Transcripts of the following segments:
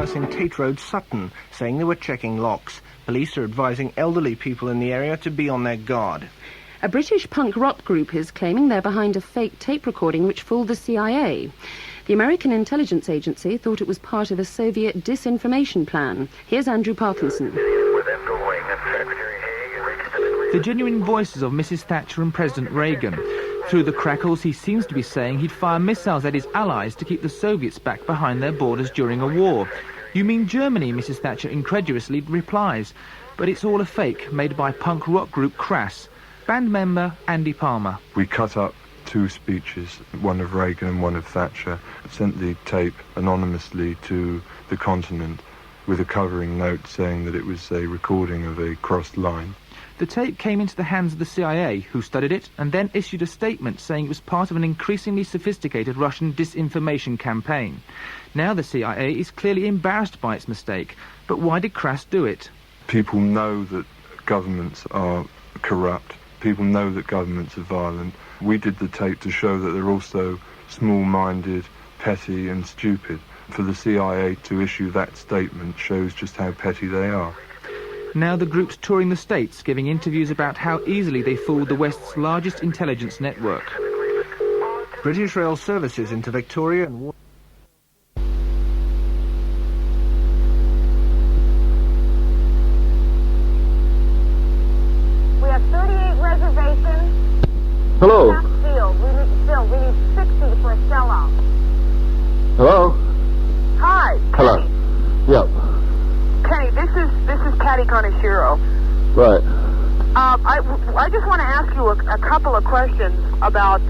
house in Tate Road, Sutton, saying they were checking locks. Police are advising elderly people in the area to be on their guard. A British punk rock group is claiming they're behind a fake tape recording which fooled the CIA. The American intelligence agency thought it was part of a Soviet disinformation plan. Here's Andrew Parkinson. The genuine voices of Mrs. Thatcher and President Reagan. Through the crackles, he seems to be saying he'd fire missiles at his allies to keep the Soviets back behind their borders during a war. "You mean Germany?" Mrs. Thatcher incredulously replies. But it's all a fake, made by punk rock group Crass. Band member Andy Palmer. We cut up 2 speeches, one of Reagan and one of Thatcher, sent the tape anonymously to the continent with a covering note saying that it was a recording of a crossed line. The tape came into the hands of the CIA, who studied it and then issued a statement saying it was part of an increasingly sophisticated Russian disinformation campaign. Now the CIA is clearly embarrassed by its mistake. But why did Crass do it? People know that governments are corrupt. People know that governments are violent. We did the tape to show that they're also small-minded, petty and stupid. For the CIA to issue that statement shows just how petty they are. Now the group's touring the States, giving interviews about how easily they fooled the West's largest intelligence network. British Rail services into Victoria and... We have 38 reservations. Hello. We need 60 for a sellout. Hello. Hi. Hello. Kenny. Yep. Kenny, this is Patty Conashiro. Right. I just want to ask you a couple of questions about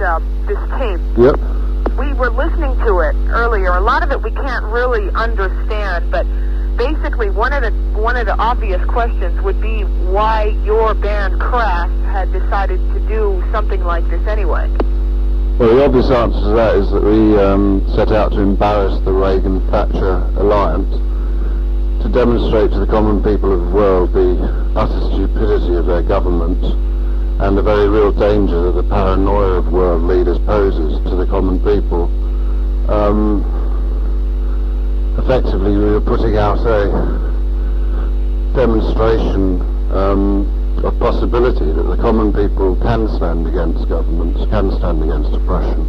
this tape. Yep. We were listening to it earlier. A lot of it we can't really understand, but basically one of the obvious questions would be why your band Crass had decided to do something like this anyway. Well, the obvious answer to that is that we set out to embarrass the Reagan-Thatcher alliance, to demonstrate to the common people of the world the utter stupidity of their government and the very real danger that the paranoia of world leaders poses to the common people. Effectively, we were putting out a demonstration of possibility that the common people can stand against governments, can stand against oppression.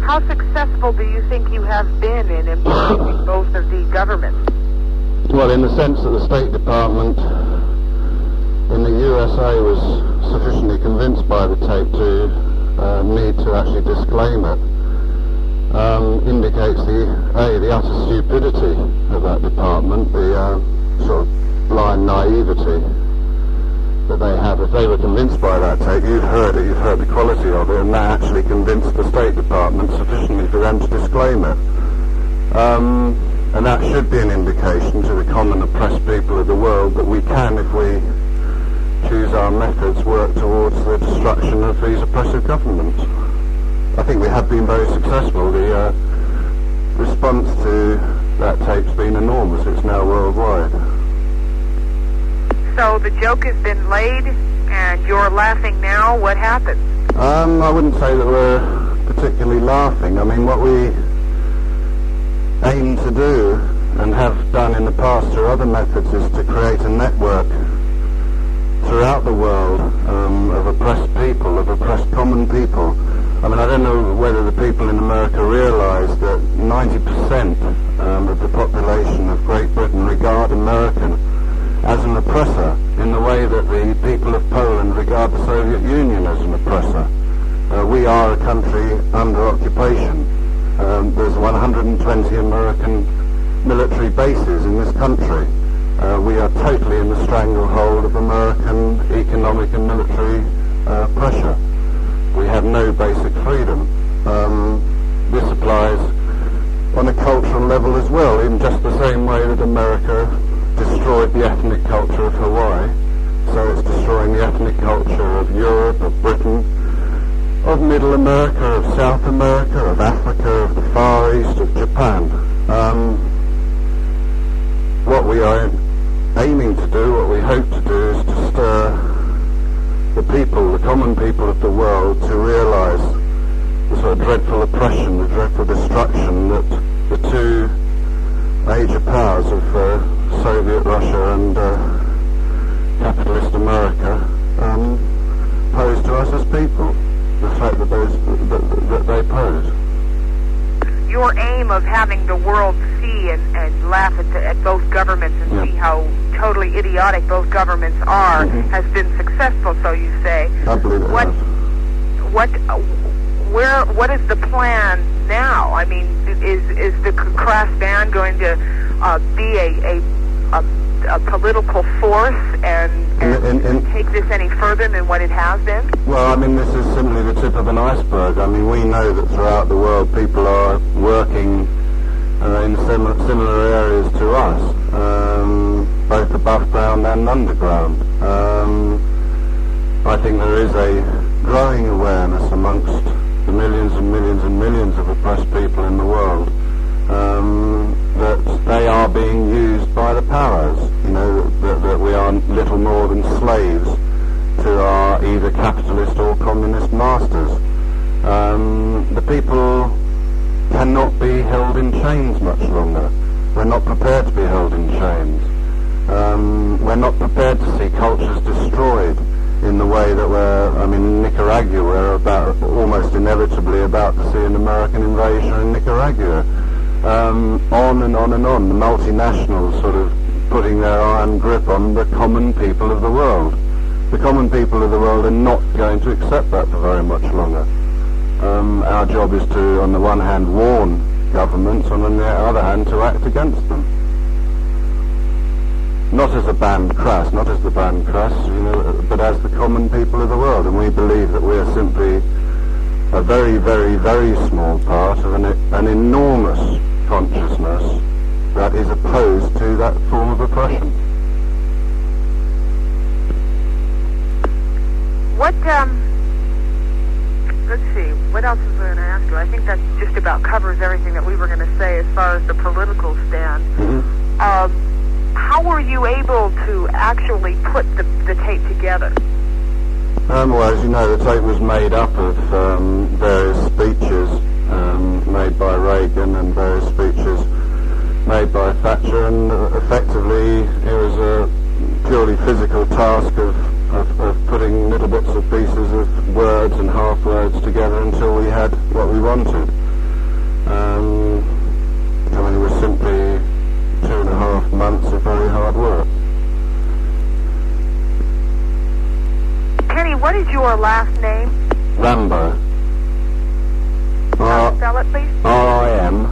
How successful do you think you have been in embracing both of the governments? Well, in the sense that the State Department in the USA was sufficiently convinced by the tape to need to actually disclaim it, indicates the utter stupidity of that department, the sort of blind naivety that they have. If they were convinced by that tape, you've heard it, you've heard the quality of it, and that actually convinced the State Department sufficiently for them to disclaim it. And that should be an indication to the common oppressed people of the world that we can, if we choose our methods, work towards the destruction of these oppressive governments. I think we have been very successful. The response to that tape's been enormous. It's now worldwide. So the joke has been laid, and you're laughing now. What happened? I wouldn't say that we're particularly laughing. I mean, what we aim to do, and have done in the past through other methods, is to create a network throughout the world of oppressed people, of oppressed common people. I mean, I don't know whether the people in America realize that 90% of the population of Great Britain regard America as an oppressor in the way that the people of Poland regard the Soviet Union as an oppressor. We are a country under occupation. There's 120 American military bases in this country. We are totally in the stranglehold of American economic and military pressure. We have no basic freedom. This applies on a cultural level as well, in just the same way that America destroyed the ethnic culture of Hawaii, so it's destroying the ethnic culture of Europe, of Britain, of Middle America, of South America, of Africa, of the Far East, of Japan. What we are aiming to do, what we hope to do, is to stir the people, the common people of the world, to realize the sort of dreadful oppression, the dreadful destruction that the two major powers of Soviet Russia and capitalist America pose to us as people, the threat that they pose. Your aim of having the world see and laugh at both governments and see how totally idiotic both governments are has been successful, so you say. I believe it has. What is the plan now? I mean, is the Crass band going to be a political force and take this any further than what it has been? Well, I mean, this is simply the tip of an iceberg. I mean, we know that throughout the world people are working in similar areas to us, both above ground and underground. I think there is a growing awareness amongst the millions and millions and millions of oppressed people in the world that they are being used by the powers, you know, that we are little more than slaves to our either capitalist or communist masters. The people cannot be held in chains much longer. We're not prepared to be held in chains. We're not prepared to see cultures destroyed in the way that in Nicaragua, we're almost inevitably about to see an American invasion in Nicaragua. On and on and on, the multinationals sort of putting their iron grip on the common people of the world. The common people of the world are not going to accept that for very much longer. Our job is to, on the one hand, warn governments, and on the other hand, to act against them. Not as the band Crass, you know, but as the common people of the world. And we believe that we are simply a very, very, very small part of an enormous consciousness that is opposed to that form of oppression. Let's see, what else was I going to ask you? I think that just about covers everything that we were going to say as far as the political stand. How were you able to actually put the tape together? Well, as you know, the tape was made up of various speeches made by Reagan and various speeches made by Thatcher, and effectively it was a purely physical task of putting little bits of pieces of words and half words together until we had what we wanted. It was simply 2.5 months of very hard work. Kenny, what is your last name? Rambo. Spell it, please. R-I-M-B-A-U-D.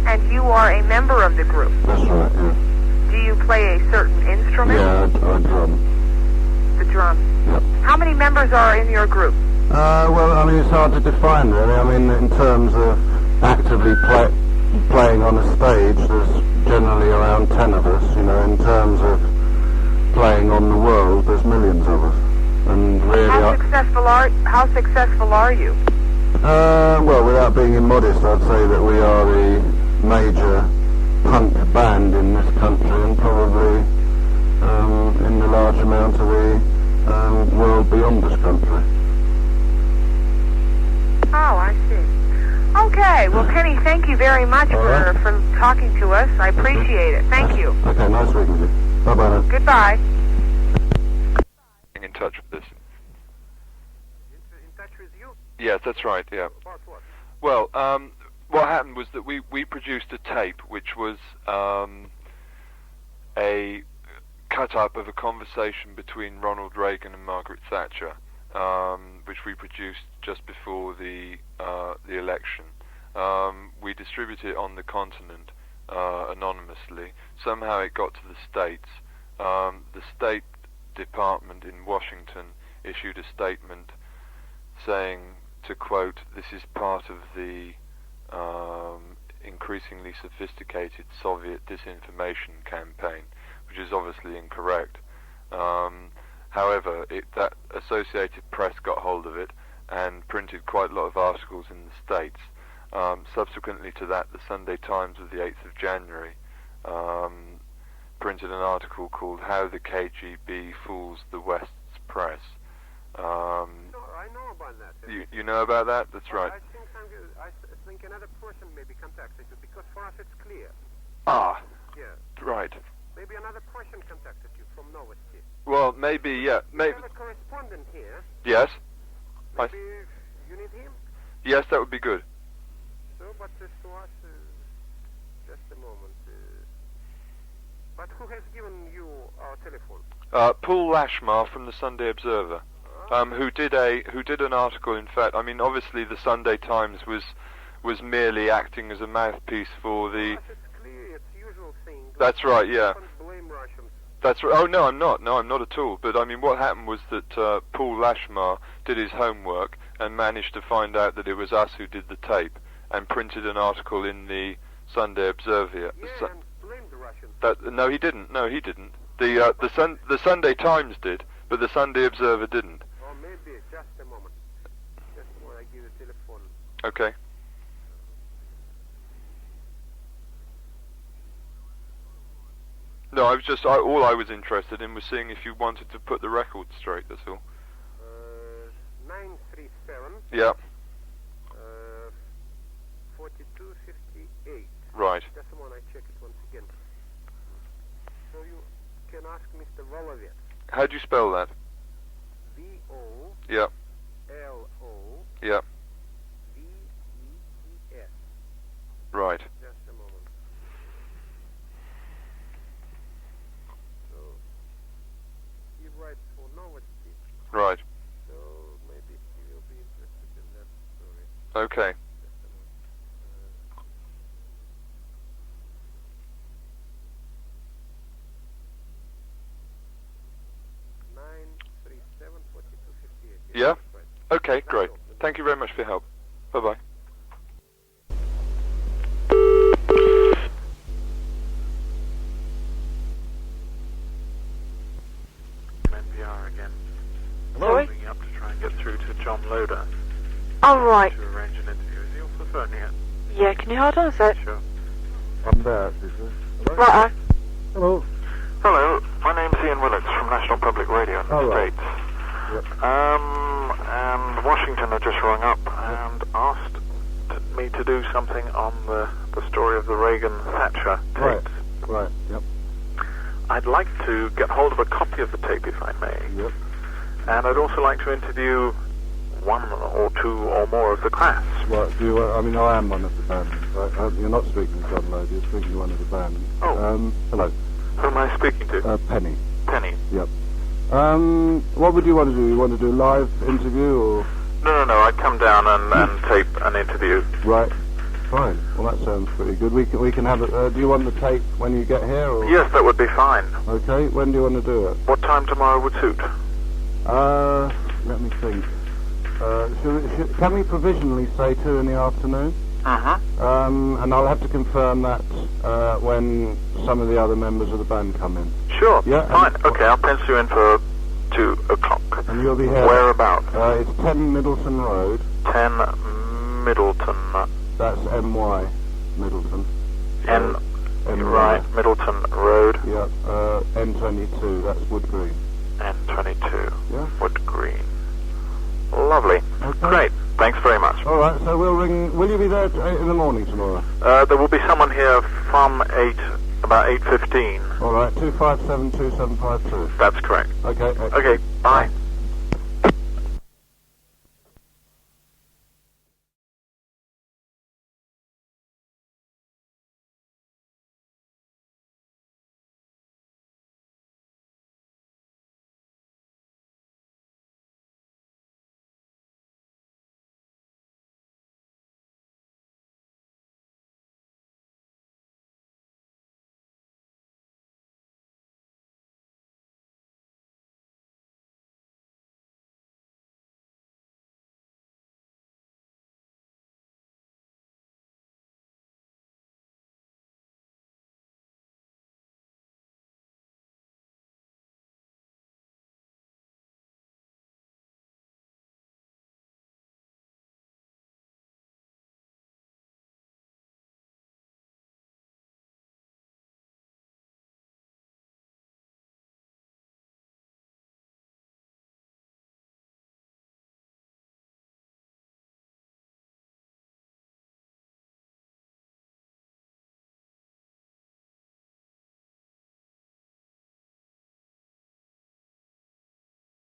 And you are a member of the group? That's right, yeah. Do you play a certain instrument? Yeah, I drum. The drum. Yep. How many members are in your group? Well, I mean, it's hard to define, really. I mean, in terms of actively playing on a stage, there's generally around 10 of us. You know, in terms of playing on the world, there's millions of us. And really, how successful are you? Well, without being immodest, I'd say that we are the major punk band in this country, and probably in the large amount of the world beyond this country. Oh, I see. Okay, well, Kenny, thank you very much for talking to us. I appreciate it. Thank you. Okay, nice speaking to you. Bye-bye now. Goodbye. In touch with this. In touch with you? Yes, that's right, yeah. About what? Well, what happened was that we produced a tape which was a cut-up of a conversation between Ronald Reagan and Margaret Thatcher, which we produced just before the election. We distributed it on the continent anonymously. Somehow it got to the States. The State Department in Washington issued a statement saying, to quote, "This is part of the increasingly sophisticated Soviet disinformation campaign," which is obviously incorrect. However, that Associated Press got hold of it and printed quite a lot of articles in the States. Subsequently to that, the Sunday Times of the 8th of January printed an article called "How the KGB Fools the West's Press." I know about that. You know about that? That's right. I think I think another person maybe contacted you, because for us it's clear. Ah, Yeah. right. Maybe another person contacted you from Novosti. Well, maybe, yeah, We maybe. have a correspondent here. Yes? Maybe you need him? Yes, that would be good. So, but as to us, just a moment. But who has given you our telephone? Paul Lashmar from the Sunday Observer, who did an article. In fact, I mean, obviously the Sunday Times was merely acting as a mouthpiece for the. For us it's clear, it's usual thing. That's right, yeah. Don't blame Russians. That's right. Oh no, I'm not. No, I'm not at all. But I mean, what happened was that Paul Lashmar did his homework and managed to find out that it was us who did the tape and printed an article in the Sunday Observer. Yeah, and blame the Russians. No, he didn't. No, he didn't. The Sunday Times did, but the Sunday Observer didn't. Or maybe, just a moment. Just when I give the telephone. Okay. No, I was just all I was interested in was seeing if you wanted to put the record straight. That's all. 937. Yeah. 4258. Right. Just a moment, I check it once again. So you can ask Mr. Volovets. How do you spell that? V-O. Yeah. L-O. Yeah. V-E-E-S. Right. Just a moment. So, he writes for Novosti. Right. So, maybe he will be interested in that story. Okay. Just a moment. 937 4258. Yeah? That's right. Okay. Great. Thank you very much for your help. Bye bye. NPR again. Sorry? Ringing up to try and get through to John Loader Oh, right. to arrange an interview. Is he off the phone yet? Yeah, can you hold on a sec? Sure. I'm there, Susan. Right. Hello. Hello, my name's Ian Willits from National Public Radio in the Oh, right. States. Yep. And Washington have just rung up and asked me to do something on the story of the Reagan-Thatcher Right. tapes. Right. Yep. I'd like to get hold of a copy of the tape, if I may. Yep. And I'd also like to interview one or two or more of the Crass. Well, do you? I mean, I am one of the band. Right? You're not speaking to John Loader. You're speaking to one of the band. Oh. Hello. Who am I speaking to? Penny. Penny. Yep. What would you want to do? You want to do a live interview or? No, I'd come down and tape an interview. Right. Fine. Well, that sounds pretty good. We can have it. Do you want the tape when you get here? Or? Yes, that would be fine. Okay. When do you want to do it? What time tomorrow would suit? Let me think. Can we provisionally say 2 in the afternoon? And I'll have to confirm that when some of the other members of the band come in. Sure. Yeah, Fine. Okay, I'll pencil you in for 2 o'clock. And you'll be here. Whereabouts? It's 10 Middleton Road. 10 Middleton. That's M-Y, Middleton. N. M-Y. Right, Middleton Road. Yeah, N22, that's Wood Green. N22. Yeah. Wood Green. Lovely. Okay. Great. Thanks very much. All right, so we'll ring. Will you be there in the morning tomorrow? There will be someone here from about 8:15. All right, 2572752. That's correct. Okay. Okay, bye.